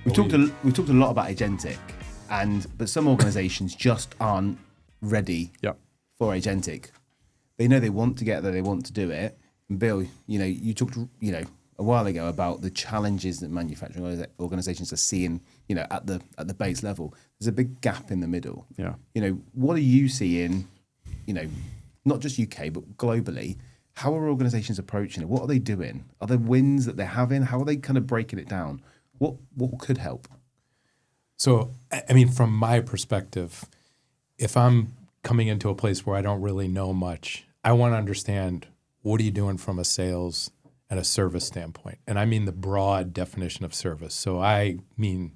We've talked a lot about agentic, but some organizations just aren't ready for agentic. They know they want to get there, they want to do it. And Bill, you talked, a while ago about the challenges that manufacturing organizations are seeing, at the base level. There's a big gap in the middle. Yeah. What are you seeing, not just UK, but globally? How are organizations approaching it? What are they doing? Are there wins that they're having? How are they kind of breaking it down? What could help? So, from my perspective, if I'm coming into a place where I don't really know much, I want to understand, what are you doing from a sales and a service standpoint? And I mean the broad definition of service. So I mean,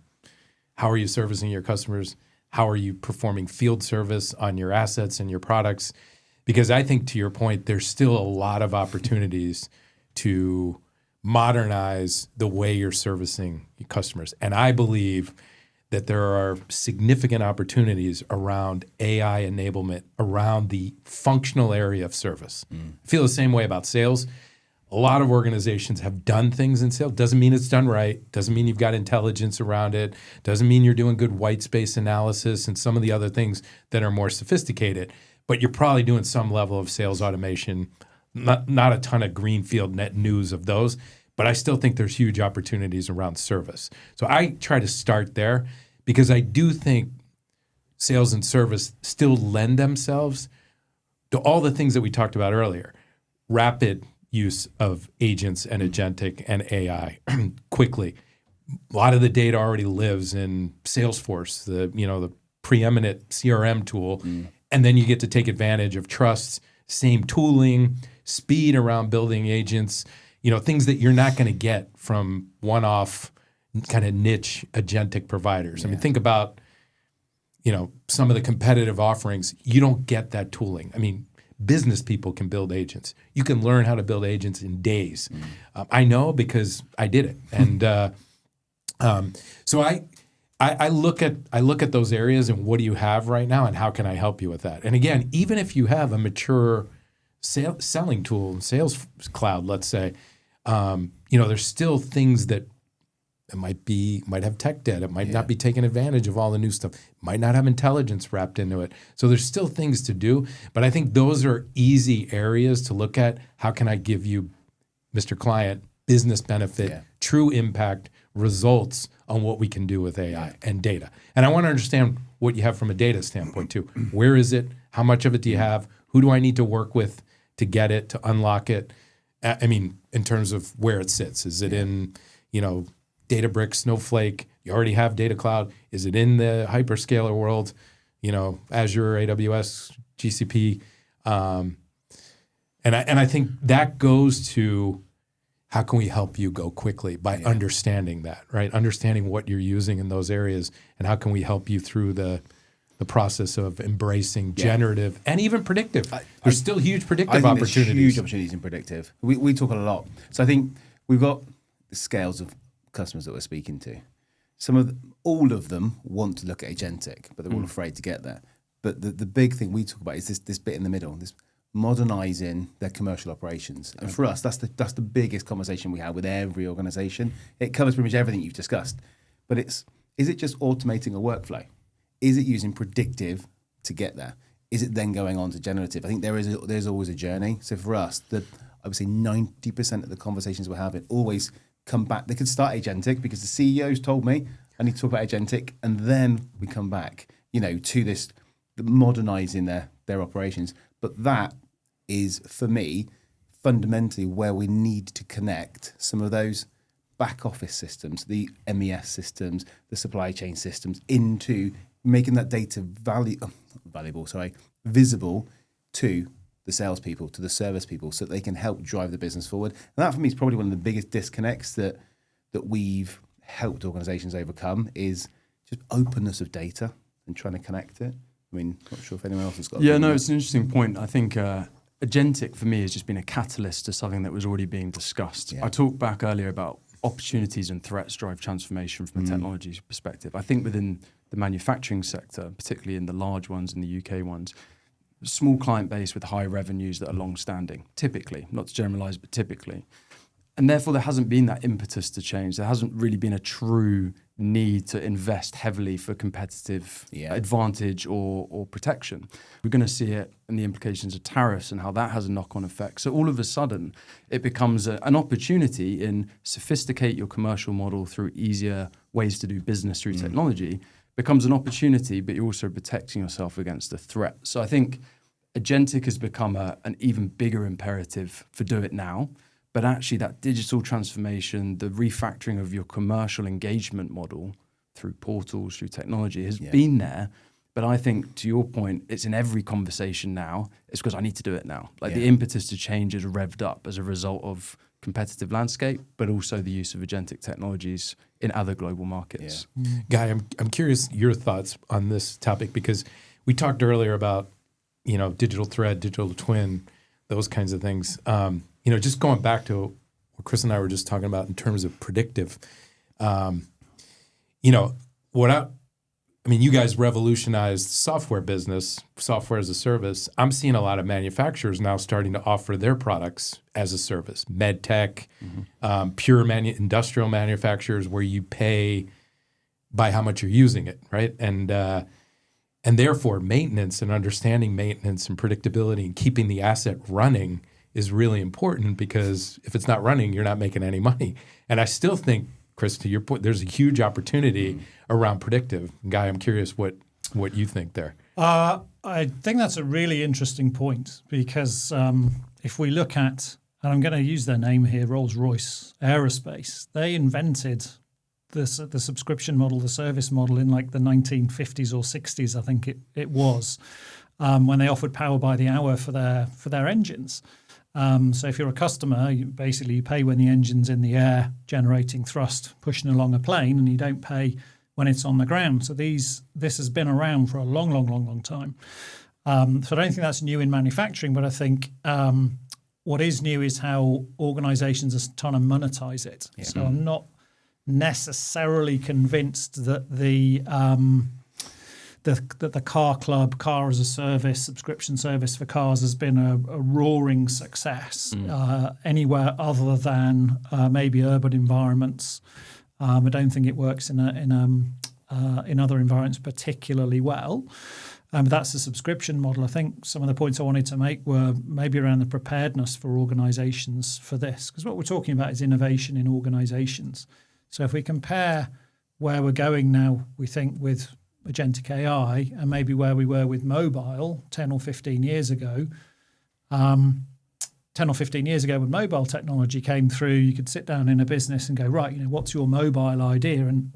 how are you servicing your customers? How are you performing field service on your assets and your products? Because I think, to your point, there's still a lot of opportunities to modernize the way you're servicing your customers. And I believe that there are significant opportunities around AI enablement around the functional area of service. I feel the same way about sales. A lot of organizations have done things in sales. Doesn't mean it's done right. Doesn't mean you've got intelligence around it. Doesn't mean you're doing good white space analysis and some of the other things that are more sophisticated. But you're probably doing some level of sales automation, not a ton of greenfield net news of those, but I still think there's huge opportunities around service. So I try to start there because I do think sales and service still lend themselves to all the things that we talked about earlier. Rapid use of agents and agentic and AI quickly. A lot of the data already lives in Salesforce, the preeminent CRM tool. And then you get to take advantage of trust, same tooling, speed around building agents, things that you're not going to get from one-off kind of niche agentic providers. Yeah. Think about, some of the competitive offerings. You don't get that tooling. Business people can build agents. You can learn how to build agents in days. I know because I did it. And so I look at those areas and what do you have right now and how can I help you with that? And again, even if you have a mature selling tool, Sales Cloud, let's say, there's still things that it might have tech debt. It might not be taking advantage of all the new stuff. It might not have intelligence wrapped into it. So there's still things to do. But I think those are easy areas to look at. How can I give you, Mr. Client, business benefit, true impact, results on what we can do with AI and data? And I want to understand what you have from a data standpoint too. Where is it? How much of it do you have? Who do I need to work with to get it, to unlock it? In terms of where it sits. Is it in, Databricks, Snowflake? You already have Data Cloud. Is it in the hyperscaler world? Azure, AWS, GCP. And I think that goes to how can we help you go quickly by understanding that, right? Understanding what you're using in those areas and how can we help you through the process of embracing generative and even predictive. There's still huge predictive opportunities. There's huge opportunities in predictive. We talk a lot. So I think we've got the scales of customers that we're speaking to. All of them want to look at agentic, but they're all afraid to get there. But the big thing we talk about is this bit in the middle, this modernising their commercial operations. And for us, that's the biggest conversation we have with every organisation. It covers pretty much everything you've discussed. But is it just automating a workflow? Is it using predictive to get there? Is it then going on to generative? I think there's always a journey. So for us, I would say 90% of the conversations we're having always come back. They could start agentic because the CEO's told me I need to talk about agentic, and then we come back, to this modernising their operations. But that is, for me, fundamentally where we need to connect some of those back office systems, the MES systems, the supply chain systems, into making that data visible to the salespeople, to the service people, so that they can help drive the business forward. And that, for me, is probably one of the biggest disconnects that we've helped organizations overcome, is just openness of data and trying to connect it. Not sure if anyone else has got. Yeah, no, it's an interesting point. I think agentic for me has just been a catalyst to something that was already being discussed. I talked back earlier about opportunities and threats drive transformation from a technology perspective. I think within the manufacturing sector, particularly in the large ones and the UK ones, small client base with high revenues that are long-standing, typically, not to generalize, but typically. And therefore, there hasn't been that impetus to change. There hasn't really been a true need to invest heavily for competitive advantage or protection. We're going to see it in the implications of tariffs and how that has a knock-on effect. So all of a sudden, it becomes an opportunity in sophisticate your commercial model through easier ways to do business through technology, becomes an opportunity, but you're also protecting yourself against a threat. So I think agentic has become an even bigger imperative for do it now. But actually that digital transformation, the refactoring of your commercial engagement model through portals, through technology has been there. But I think, to your point, it's in every conversation now. It's because I need to do it now. Like the impetus to change is revved up as a result of competitive landscape, but also the use of agentic technologies in other global markets. Guy, I'm curious your thoughts on this topic, because we talked earlier about, digital thread, digital twin, those kinds of things. Just going back to what Chris and I were just talking about in terms of predictive, you guys revolutionized software business, software as a service. I'm seeing a lot of manufacturers now starting to offer their products as a service, med tech, pure industrial manufacturers where you pay by how much you're using it, right? And therefore maintenance and understanding maintenance and predictability and keeping the asset running is really important, because if it's not running, you're not making any money. And I still think, Chris, to your point, there's a huge opportunity around predictive. Guy, I'm curious what you think there. I think that's a really interesting point, because if we look at, and I'm going to use their name here, Rolls-Royce Aerospace, they invented the subscription model, the service model in like the 1950s or 60s, I think it was, when they offered power by the hour for their engines. So if you're a customer, you pay when the engine's in the air, generating thrust, pushing along a plane, and you don't pay when it's on the ground. So this has been around for a long, long, long, long time. So I don't think that's new in manufacturing, but I think what is new is how organizations are trying to monetize it. Yeah. So I'm not necessarily convinced that the car club, car as a service, subscription service for cars has been a roaring success anywhere other than maybe urban environments. I don't think it works in other environments particularly well. But that's the subscription model. I think some of the points I wanted to make were maybe around the preparedness for organizations for this, because what we're talking about is innovation in organizations. So if we compare where we're going now, we think with agentic AI, and maybe where we were with mobile 10 or 15 years ago. 10 or 15 years ago when mobile technology came through, you could sit down in a business and go, right, what's your mobile idea? And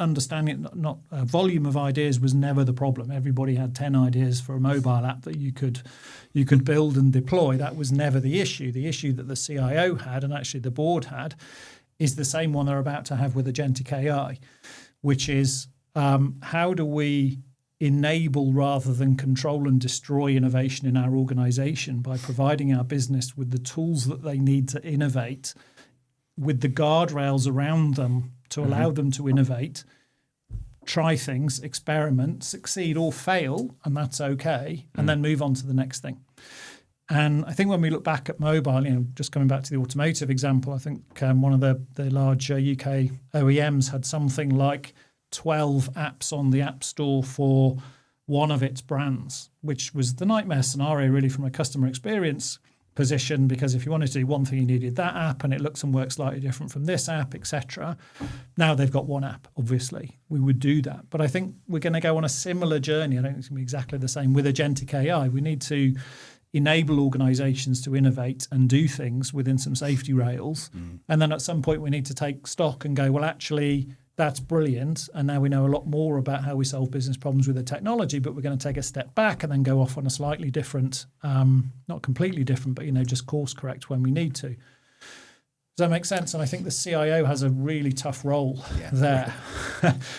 understanding not volume of ideas was never the problem. Everybody had 10 ideas for a mobile app that you could build and deploy. That was never the issue. The issue that the CIO had, and actually the board had, is the same one they're about to have with agentic AI, which is how do we enable rather than control and destroy innovation in our organization by providing our business with the tools that they need to innovate, with the guardrails around them to allow them to innovate, try things, experiment, succeed or fail, and that's okay, and then move on to the next thing. And I think when we look back at mobile, just coming back to the automotive example, I think one of the large UK OEMs had something like 12 apps on the App Store for one of its brands, which was the nightmare scenario really from a customer experience position, because if you wanted to do one thing, you needed that app and it looks and works slightly different from this app, etc. Now they've got one app, obviously. We would do that. But I think we're going to go on a similar journey. I don't think it's going to be exactly the same with agentic AI. We need to enable organizations to innovate and do things within some safety rails. And then at some point we need to take stock and go, well, actually, that's brilliant. And now we know a lot more about how we solve business problems with the technology, but we're going to take a step back and then go off on a slightly different, not completely different, but, just course correct when we need to. Does that make sense? And I think the CIO has a really tough role there,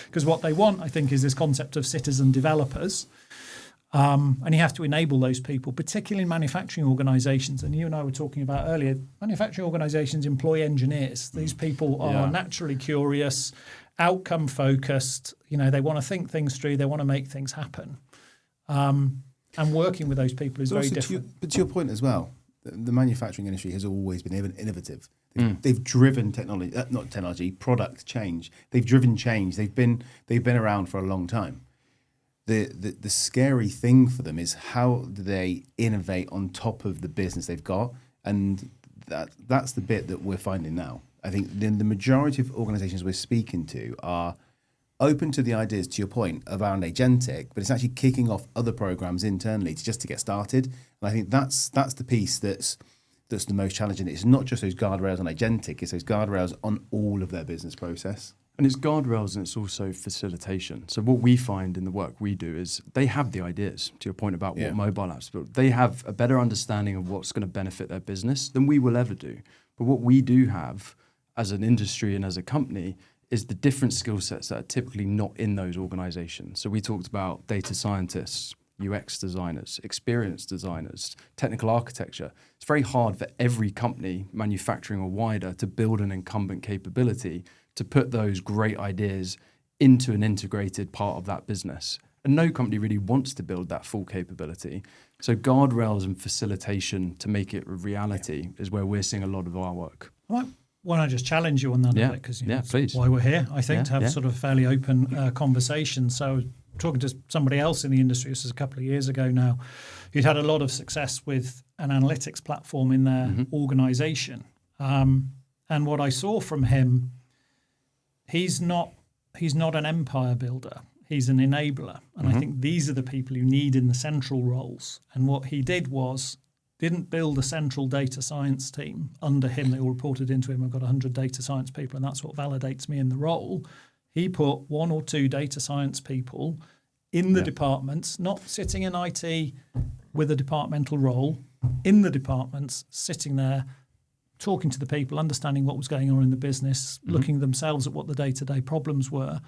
because what they want, I think, is this concept of citizen developers. And you have to enable those people, particularly in manufacturing organizations. And you and I were talking about earlier, manufacturing organizations employ engineers. These people are naturally curious, outcome focused. They want to think things through. They want to make things happen. And working with those people is very different. But to your point as well, the manufacturing industry has always been innovative. They've driven product change. They've driven change. They've been around for a long time. The scary thing for them is how do they innovate on top of the business they've got, and that's the bit that we're finding now. I think the majority of organisations we're speaking to are open to the ideas, to your point, around agentic, but it's actually kicking off other programs internally just to get started. And I think that's the piece that's the most challenging. It's not just those guardrails on agentic, it's those guardrails on all of their business process. And it's guardrails and it's also facilitation. So what we find in the work we do is they have the ideas, to your point about what mobile apps build. They have a better understanding of what's going to benefit their business than we will ever do. But what we do have as an industry and as a company is the different skill sets that are typically not in those organizations. So we talked about data scientists, UX designers, experience designers, technical architecture. It's very hard for every company, manufacturing or wider, to build an incumbent capability to put those great ideas into an integrated part of that business. And no company really wants to build that full capability. So guardrails and facilitation to make it a reality is where we're seeing a lot of our work. Why don't I just challenge you on that a bit? Because that's why we're here, I think, to have sort of a fairly open conversation. So talking to somebody else in the industry, this is a couple of years ago now, who'd had a lot of success with an analytics platform in their organisation. And what I saw from him, he's not an empire builder. He's an enabler. And I think these are the people you need in the central roles. And what he did was didn't build a central data science team under him. They all reported into him. I've got 100 data science people, and that's what validates me in the role. He put 1 or 2 data science people in the departments, not sitting in IT with a departmental role, in the departments, sitting there, talking to the people, understanding what was going on in the business, looking themselves at what the day-to-day problems were.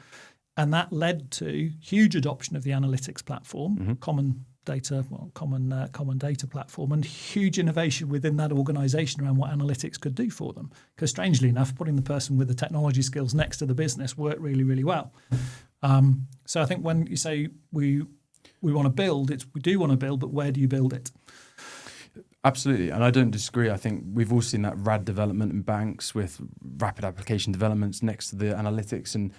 And that led to huge adoption of the analytics platform, common data platform, and huge innovation within that organisation around what analytics could do for them. Because strangely enough, putting the person with the technology skills next to the business worked really, really well. So I think when you say we want to build, we do want to build, but where do you build it? Absolutely, and I don't disagree. I think we've all seen that RAD development in banks with rapid application developments next to the analytics,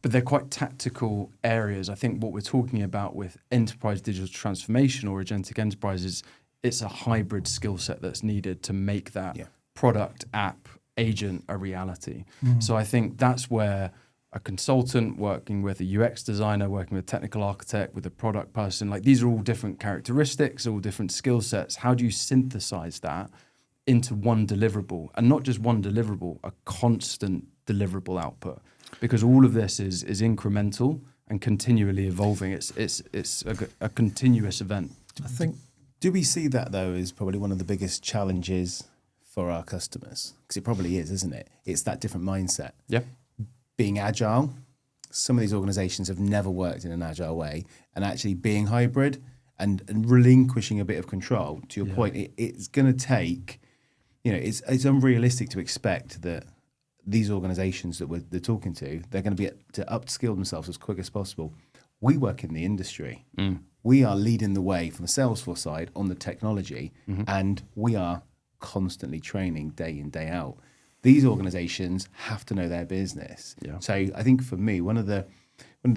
but they're quite tactical areas. I think what we're talking about with enterprise digital transformation or agentic enterprises, it's a hybrid skill set that's needed to make that product, app, agent a reality. So I think that's where a consultant working with a UX designer, working with a technical architect, with a product person, like these are all different characteristics, all different skill sets. How do you synthesize that into one deliverable? And not just one deliverable, a constant deliverable output. Because all of this is incremental and continually evolving. It's a continuous event. I think, do we see that though as probably one of the biggest challenges for our customers? Because it probably is, isn't it? It's that different mindset. Yeah. Being agile. Some of these organizations have never worked in an agile way, and actually being hybrid and relinquishing a bit of control. To your point, it's going to take, it's unrealistic to expect that these organizations that they're talking to, they're going to be to upskill themselves as quick as possible. We work in the industry. We are leading the way from the Salesforce side on the technology, and we are constantly training day in, day out. These organizations have to know their business. Yeah. So I think for me, one of the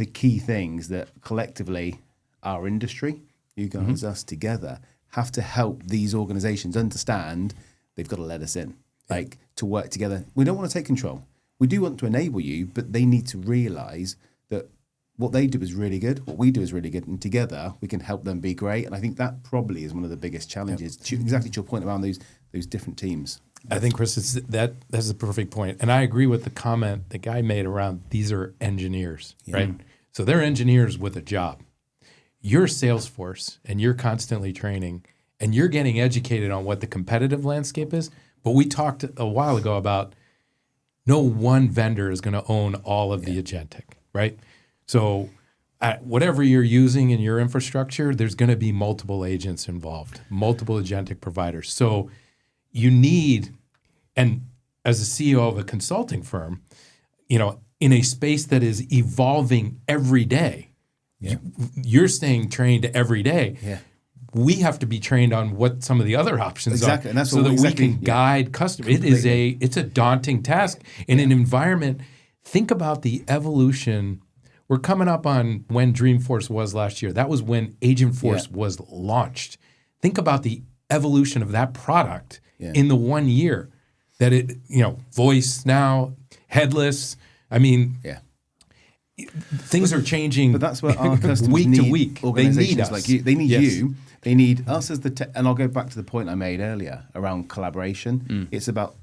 key things that collectively our industry, you guys, us together, have to help these organizations understand they've got to let us in. Like, to work together. We don't want to take control. We do want to enable you, but they need to realize that what they do is really good, what we do is really good, and together we can help them be great. And I think that probably is one of the biggest challenges, exactly to your point around those different teams. I think, Chris, that's a perfect point. And I agree with the comment the guy made around these are engineers, right? So they're engineers with a job. You're Salesforce, and you're constantly training, and you're getting educated on what the competitive landscape is. But we talked a while ago about no one vendor is going to own all of the agentic, right? So whatever you're using in your infrastructure, there's going to be multiple agents involved, multiple agentic providers. So you need, and as a CEO of a consulting firm, in a space that is evolving every day, you're staying trained every day. Yeah. we have to be trained on what some of the other options Exactly, are, and that's so what that exactly, we can guide customers. It's a daunting task in an environment. Think about the evolution. We're coming up on when Dreamforce was last year. That was when Agentforce was launched. Think about the evolution of that product in the 1 year that it, voice now, headless. I mean, things are changing. But that's what our customers week need. to week. Organizations They need us. like you. They need you. They need us as the and I'll go back to the point I made earlier around collaboration. It's about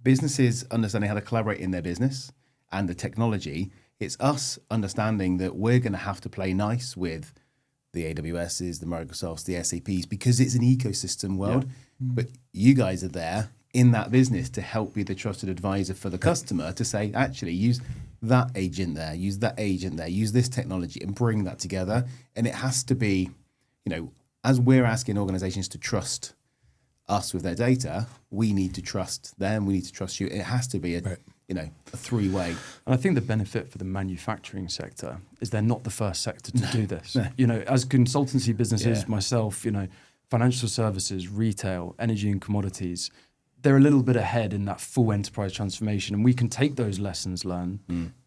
businesses understanding how to collaborate in their business and the technology. It's us understanding that we're going to have to play nice with the AWSs, the Microsofts, the SAPs, because it's an ecosystem world. But you guys are there in that business to help be the trusted advisor for the customer to say, actually, use that agent there, use that agent there, use this technology and bring that together. And it has to be, as we're asking organizations to trust us with their data, we need to trust them, we need to trust you. It has to be a three-way. And I think the benefit for the manufacturing sector is they're not the first sector to do this. As consultancy businesses, myself, financial services, retail, energy and commodities, they're a little bit ahead in that full enterprise transformation. And we can take those lessons learned,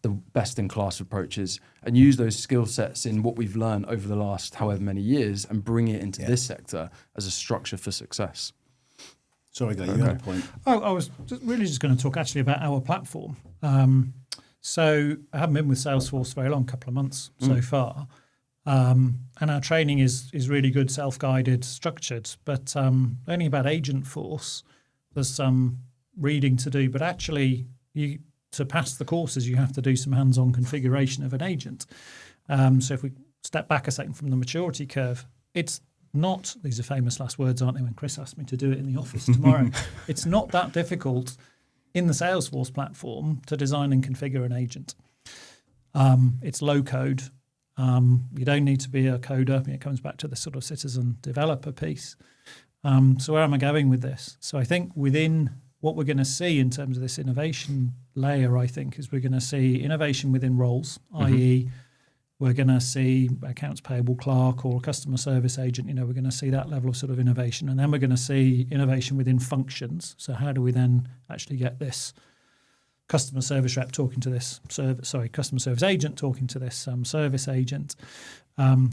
the best-in-class approaches, and use those skill sets in what we've learned over the last however many years and bring it into this sector as a structure for success. Sorry, Guy, you had a point. I was just going to talk actually about our platform. So I haven't been with Salesforce very long, a couple of months so far. And our training is really good, self-guided, structured, but only about Agentforce. There's some reading to do, but actually to pass the courses, you have to do some hands-on configuration of an agent. So if we step back a second from the maturity curve, it's not, these are famous last words, aren't they, when Chris asked me to do it in the office tomorrow. It's not that difficult in the Salesforce platform to design and configure an agent. It's low code. You don't need to be a coder. It comes back to the sort of citizen developer piece. So where am I going with this? So I think within what we're going to see in terms of this innovation layer, I think, is we're going to see innovation within roles, i.e., we're going to see accounts payable clerk or customer service agent. We're going to see that level of sort of innovation. And then we're going to see innovation within functions. So how do we then actually get this customer service rep talking to this customer service agent talking to this service agent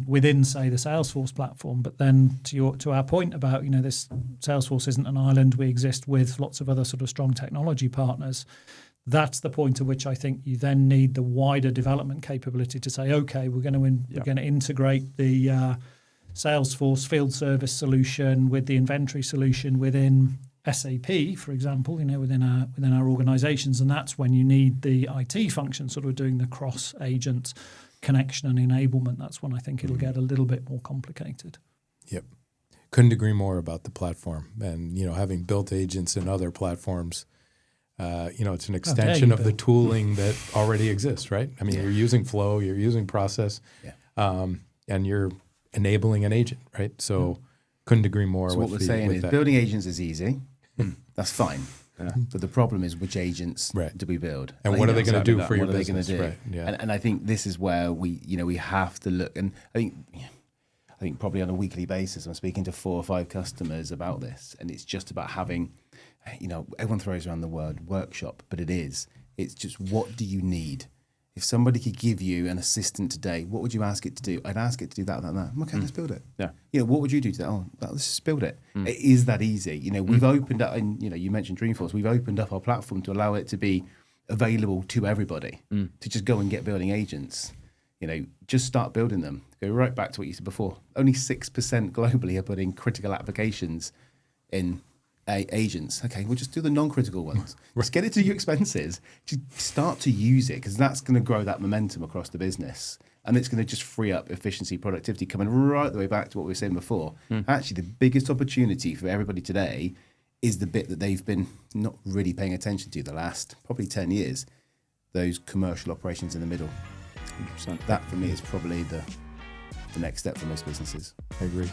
within, say, the Salesforce platform. But then to our point about, this Salesforce isn't an island. We exist with lots of other sort of strong technology partners. That's the point at which I think you then need the wider development capability to say, okay, we're going to integrate the Salesforce field service solution with the inventory solution within SAP, for example, within our organizations. And that's when you need the IT function sort of doing the cross-agent connection and enablement. That's when I think it'll get a little bit more complicated. Yep. Couldn't agree more about the platform. And, having built agents in other platforms, it's an extension of the tooling that already exists, right? I mean, you're using Flow, you're using Process, and you're enabling an agent, right? So couldn't agree more. So what we're saying is building agents is easy. That's fine. But the problem is which agents do we build? And what are they going to do for your business? What are they going to do? Right. And I think this is where we have to look. And I think probably on a weekly basis, I'm speaking to 4 or 5 customers about this. And it's just about having, everyone throws around the word workshop, but it's just, what do you need? If somebody could give you an assistant today, what would you ask it to do? I'd ask it to do that. Okay, let's build it. Yeah. What would you do today? Oh, let's just build it. It is that easy. We've opened up, and you mentioned Dreamforce. We've opened up our platform to allow it to be available to everybody to just go and get building agents. Just start building them. Go right back to what you said before. Only 6% globally are putting critical applications in agents. Okay, we'll just do the non-critical ones. Just get it to your expenses. Just start to use it, because that's going to grow that momentum across the business, and it's going to just free up efficiency, productivity, coming right the way back to what we were saying before. Actually, the biggest opportunity for everybody today is the bit that they've been not really paying attention to the last probably 10 years, those commercial operations in the middle. 100%. That for me is probably the next step for most businesses. I agree.